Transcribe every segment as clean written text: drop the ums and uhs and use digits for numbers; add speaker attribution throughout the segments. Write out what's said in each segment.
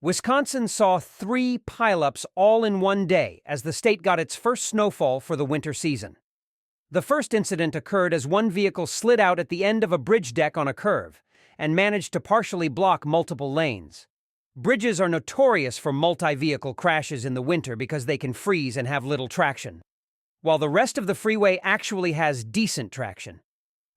Speaker 1: Wisconsin saw 3 pileups all in one day as the state got its first snowfall for the winter season. The first incident occurred as one vehicle slid out at the end of a bridge deck on a curve and managed to partially block multiple lanes. Bridges are notorious for multi-vehicle crashes in the winter because they can freeze and have little traction, while the rest of the freeway actually has decent traction.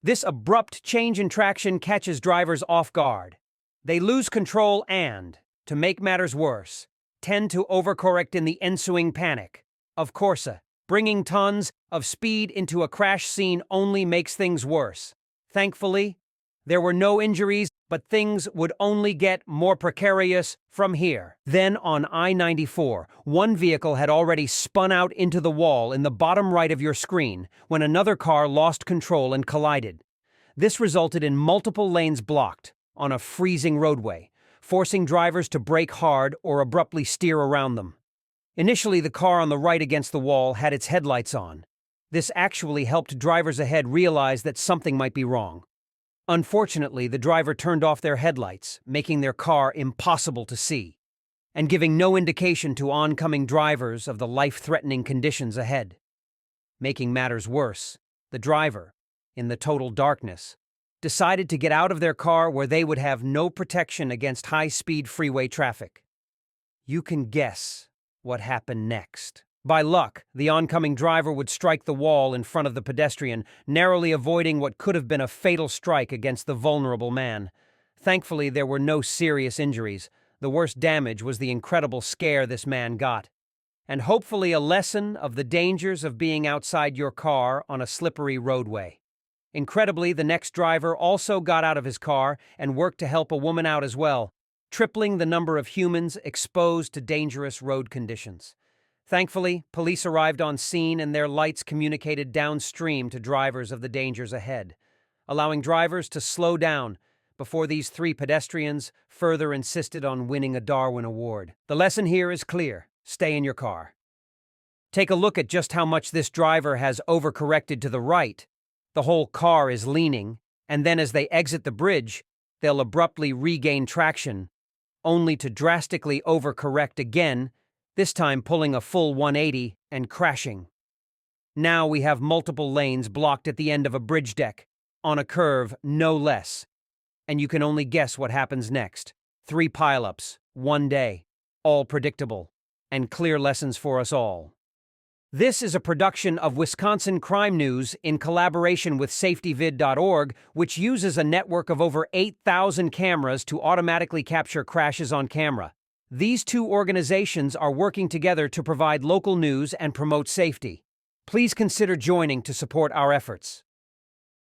Speaker 1: This abrupt change in traction catches drivers off guard. They lose control and, to make matters worse, tend to overcorrect in the ensuing panic. Of course, bringing tons of speed into a crash scene only makes things worse. Thankfully, there were no injuries, but things would only get more precarious from here. Then on I-94, one vehicle had already spun out into the wall in the bottom right of your screen when another car lost control and collided. This resulted in multiple lanes blocked on a freezing roadway, forcing drivers to brake hard or abruptly steer around them. Initially, the car on the right against the wall had its headlights on. This actually helped drivers ahead realize that something might be wrong. Unfortunately, the driver turned off their headlights, making their car impossible to see, and giving no indication to oncoming drivers of the life-threatening conditions ahead. Making matters worse, the driver, in the total darkness, decided to get out of their car where they would have no protection against high-speed freeway traffic. You can guess what happened next. By luck, the oncoming driver would strike the wall in front of the pedestrian, narrowly avoiding what could have been a fatal strike against the vulnerable man. Thankfully, there were no serious injuries. The worst damage was the incredible scare this man got, and hopefully a lesson of the dangers of being outside your car on a slippery roadway. Incredibly, the next driver also got out of his car and worked to help a woman out as well, tripling the number of humans exposed to dangerous road conditions. Thankfully, police arrived on scene and their lights communicated downstream to drivers of the dangers ahead, allowing drivers to slow down before these 3 pedestrians further insisted on winning a Darwin Award. The lesson here is clear: stay in your car. Take a look at just how much this driver has overcorrected to the right. The whole car is leaning, and then as they exit the bridge, they'll abruptly regain traction, only to drastically overcorrect again, this time pulling a full 180 and crashing. Now we have multiple lanes blocked at the end of a bridge deck, on a curve no less. And you can only guess what happens next. 3 pileups, one day, all predictable, and clear lessons for us all. This is a production of Wisconsin Crime News in collaboration with safetyvid.org, which uses a network of over 8,000 cameras to automatically capture crashes on camera. These 2 organizations are working together to provide local news and promote safety. Please consider joining to support our efforts.